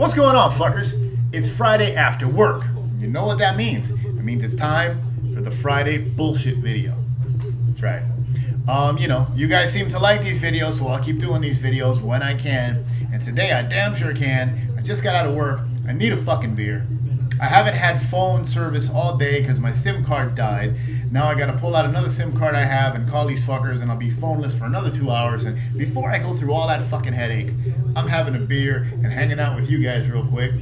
What's going on, fuckers? It's Friday after work. You know what that means? It means it's time for the Friday bullshit video. That's right. You guys seem to like these videos, so I'll keep doing these videos when I can. And today I damn sure can. I just got out of work. I need a fucking beer. I haven't had phone service all day because my SIM card died. Now I gotta pull out another SIM card I have and call these fuckers, and I'll be phoneless for another 2 hours. And before I go through all that fucking headache, I'm having a beer and hanging out with you guys real quick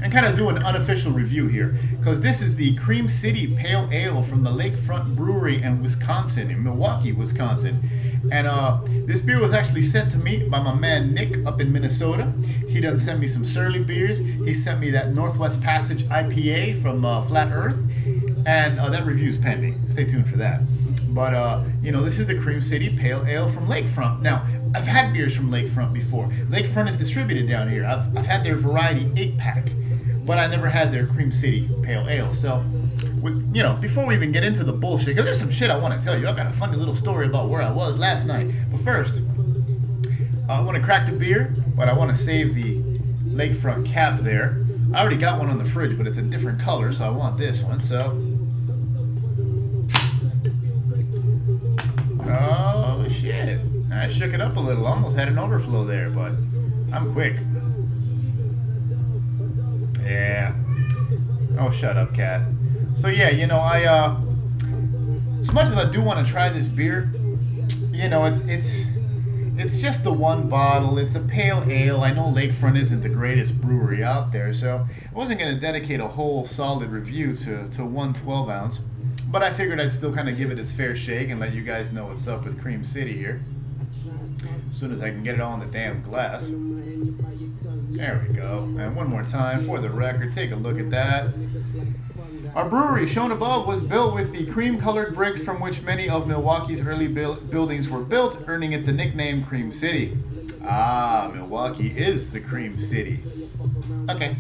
and kind of do an unofficial review here, because this is the Cream City Pale Ale from the Lakefront Brewery in Wisconsin, in Milwaukee, Wisconsin. And this beer was actually sent to me by my man Nick up in Minnesota. He done sent me some Surly beers. He sent me that Northwest Passage IPA from Flat Earth, and that review's pending. Stay tuned for that. But this is the Cream City Pale Ale from Lakefront. Now, I've had beers from Lakefront before. Lakefront is distributed down here. I've had their Variety 8-pack, but I never had their Cream City Pale Ale. So, before we even get into the bullshit, because there's some shit I want to tell you. I've got a funny little story about where I was last night. But first, I want to crack the beer, but I want to save the Lakefront cap there. I already got one on the fridge, but it's a different color, so I want this one. So, oh shit! I shook it up a little. Almost had an overflow there, but I'm quick. Yeah. Oh, shut up, cat. So yeah, as much as I do want to try this beer, it's just the one bottle. It's a pale ale. I know Lakefront isn't the greatest brewery out there, so I wasn't going to dedicate a whole solid review to one 12-ounce. But I figured I'd still kind of give it its fair shake and let you guys know what's up with Cream City here. As soon as I can get it all in the damn glass. There we go. And one more time for the record, take a look at that. Our brewery, shown above, was built with the cream-colored bricks from which many of Milwaukee's early buildings were built, earning it the nickname Cream City. Ah, Milwaukee is the Cream City. Okay.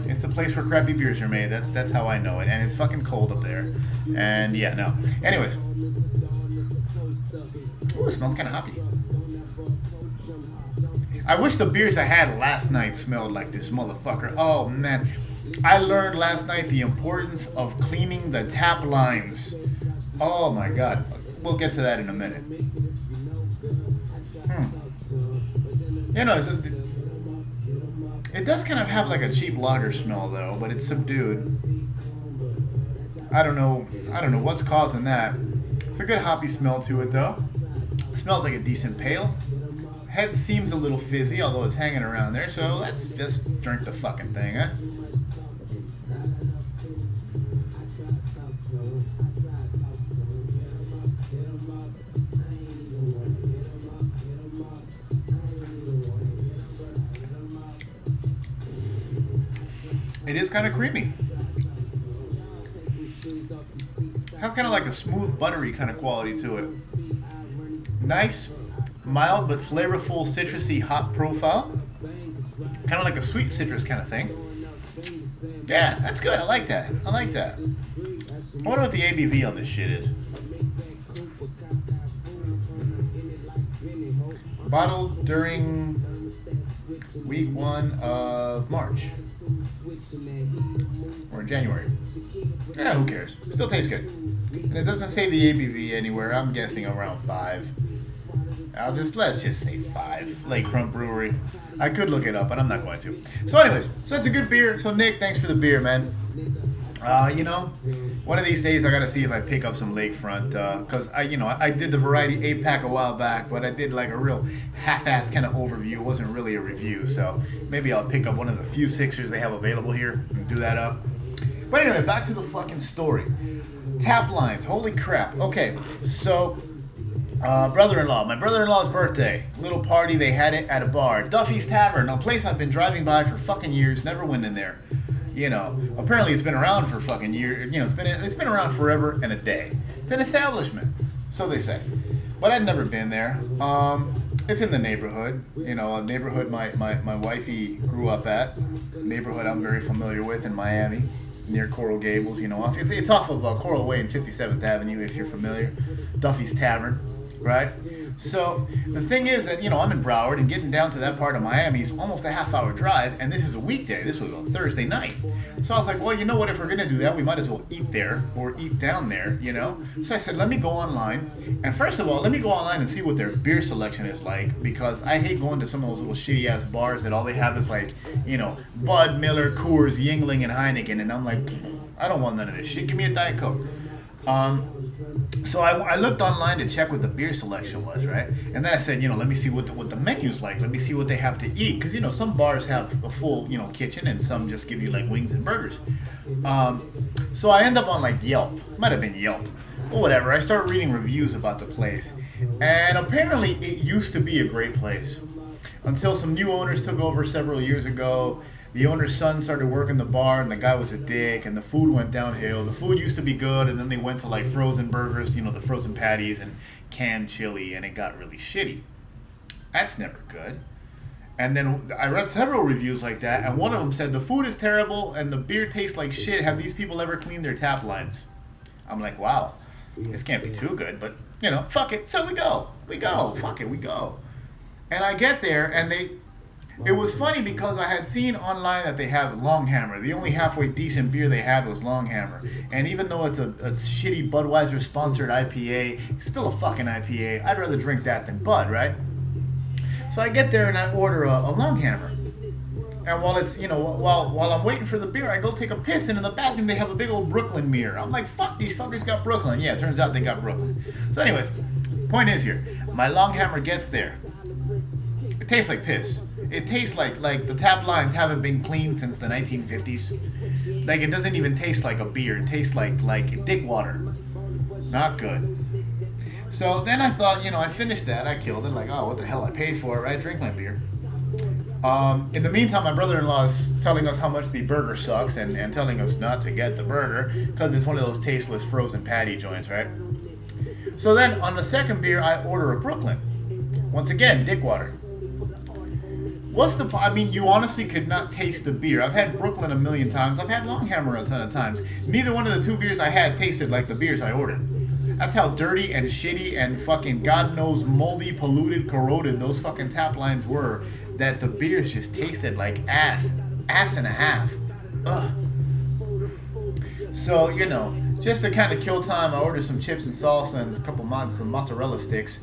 It's the place where crappy beers are made. That's how I know it. And it's fucking cold up there. And yeah, no. Anyways. Ooh, it smells kind of hoppy. I wish the beers I had last night smelled like this motherfucker. Oh, man. I learned last night the importance of cleaning the tap lines. Oh, my God. We'll get to that in a minute. It does kind of have like a cheap lager smell, though, but it's subdued. I don't know what's causing that. It's a good hoppy smell to it, though. It smells like a decent pale. Head seems a little fizzy, although it's hanging around there, so let's just drink the fucking thing, huh? It is kind of creamy. Has kind of like a smooth, buttery kind of quality to it. Nice, mild but flavorful, citrusy hop profile. Kind of like a sweet citrus kind of thing. Yeah, that's good. I like that. I like that. I wonder what the ABV on this shit is. Bottled during week 1 of March. Or January. Yeah, who cares? Still tastes good. And it doesn't say the ABV anywhere. I'm guessing around 5. Let's just say 5. Lakefront Brewery. I could look it up, but I'm not going to. So anyways, so it's a good beer. So Nick, thanks for the beer, man. One of these days I gotta see if I pick up some Lakefront, because I did the Variety 8-pack a while back, but I did like a real half-ass kind of overview. It wasn't really a review, so maybe I'll pick up one of the few Sixers they have available here and do that up. But anyway, back to the fucking story. Tap lines, holy crap. Okay, so brother-in-law, my brother-in-law's birthday, little party, they had it at a bar, Duffy's Tavern, a place I've been driving by for fucking years, never went in there. Apparently it's been around for fucking years. It's been around forever and a day. It's an establishment, so they say. But I'd never been there. It's in the neighborhood. A neighborhood my wifey grew up at. A neighborhood I'm very familiar with in Miami, near Coral Gables. It's off of Coral Way and 57th Avenue, if you're familiar. Duffy's Tavern. right? So the thing is that, you know, I'm in Broward, and getting down to that part of Miami is almost a half-hour drive, and this is a weekday. This was on Thursday night. So I was like, well, you know what, if we're gonna do that, we might as well eat there or eat down there, you know? So I said, let me go online, and first of all, let me go online and see what their beer selection is like, because I hate going to some of those little shitty-ass bars that all they have is like, you know, Bud, Miller, Coors, Yingling, and Heineken, and I'm like, I don't want none of this shit. Give me a Diet Coke. So I looked online to check what the beer selection was, right? And then I said, you know, let me see what the menu's like. Let me see what they have to eat. Because, you know, some bars have a full, you know, kitchen, and some just give you, like, wings and burgers. So I end up on, like, Yelp. Might have been Yelp. Or whatever. I started reading reviews about the place. And apparently it used to be a great place. Until some new owners took over several years ago. The owner's son started working the bar, and the guy was a dick, and the food went downhill. The food used to be good, and then they went to like frozen burgers, you know, the frozen patties and canned chili, and it got really shitty. That's never good. And then I read several reviews like that, and one of them said the food is terrible and the beer tastes like shit. Have these people ever cleaned their tap lines? I'm like, wow, this can't be too good, but you know, fuck it. So we go, fuck it, we go. And I get there, and it was funny because I had seen online that they have Longhammer. The only halfway decent beer they had was Longhammer. And even though it's a shitty Budweiser sponsored IPA, it's still a fucking IPA. I'd rather drink that than Bud, right? So I get there and I order a Longhammer. And while it's, you know, while I'm waiting for the beer, I go take a piss, and in the bathroom they have a big old Brooklyn mirror. I'm like, fuck, these fuckers got Brooklyn. Yeah, it turns out they got Brooklyn. So anyway, point is here, my Longhammer gets there. It tastes like piss. It tastes like the tap lines haven't been cleaned since the 1950s. Like, it doesn't even taste like a beer. It tastes like dick water. Not good. So then I thought, you know, I finished that. I killed it. Like, oh, what the hell? I paid for it, right? Drink my beer. In the meantime, my brother-in-law is telling us how much the burger sucks, and telling us not to get the burger because it's one of those tasteless frozen patty joints, right? So then on the second beer, I order a Brooklyn. Once again, dick water. I mean, you honestly could not taste the beer. I've had Brooklyn a million times. I've had Longhammer a ton of times. Neither one of the two beers I had tasted like the beers I ordered. That's how dirty and shitty and fucking God knows moldy, polluted, corroded those fucking tap lines were, that the beers just tasted like ass and a half. Ugh. So, you know, just to kind of kill time, I ordered some chips and salsa and a couple some mozzarella sticks.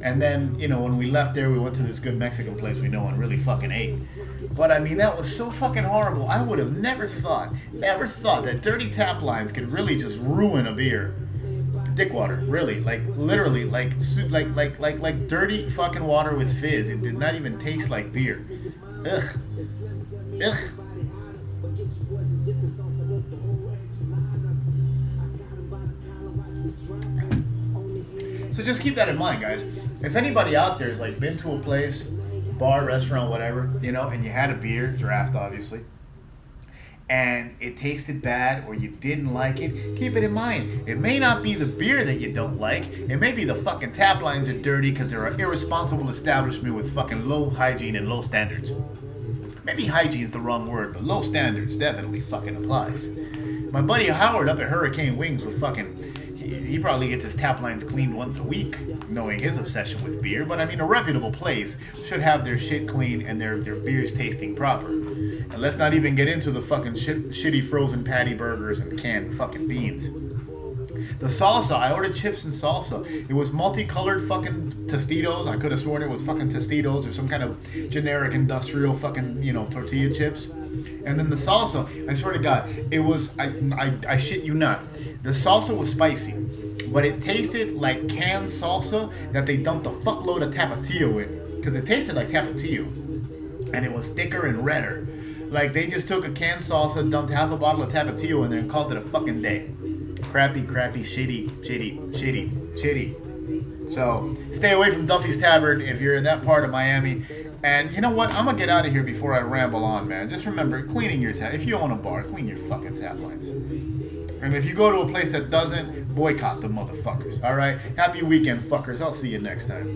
And then, you know, when we left there, we went to this good Mexican place we know and really fucking ate. But I mean, that was so fucking horrible. I would have never thought that dirty tap lines could really just ruin a beer. Dick water, really, like literally, like dirty fucking water with fizz. It did not even taste like beer. Ugh. Ugh. So just keep that in mind, guys. If anybody out there has like been to a place, bar, restaurant, whatever, you know, and you had a beer, draft obviously, and it tasted bad or you didn't like it, keep it in mind. It may not be the beer that you don't like. It may be the fucking tap lines are dirty because they're an irresponsible establishment with fucking low hygiene and low standards. Maybe hygiene is the wrong word, but low standards definitely fucking applies. My buddy Howard up at Hurricane Wings would fucking... He probably gets his tap lines cleaned once a week, knowing his obsession with beer. But I mean, a reputable place should have their shit clean and their beers tasting proper. And let's not even get into the fucking shitty frozen patty burgers and canned fucking beans. The salsa, I ordered chips and salsa. It was multicolored fucking Tostitos. I could have sworn it was fucking Tostitos or some kind of generic industrial fucking, you know, tortilla chips. And then the salsa, I swear to God, it was, I shit you not. The salsa was spicy, but it tasted like canned salsa that they dumped a fuckload of Tapatio in. Because it tasted like Tapatio. And it was thicker and redder. Like they just took a canned salsa, dumped half a bottle of Tapatio in there and called it a fucking day. Crappy, shitty. So, stay away from Duffy's Tavern if you're in that part of Miami. And you know what? I'm gonna get out of here before I ramble on, man. Just remember, cleaning your tap. If you own a bar, clean your fucking tap lines. And if you go to a place that doesn't, boycott the motherfuckers. Alright? Happy weekend, fuckers. I'll see you next time.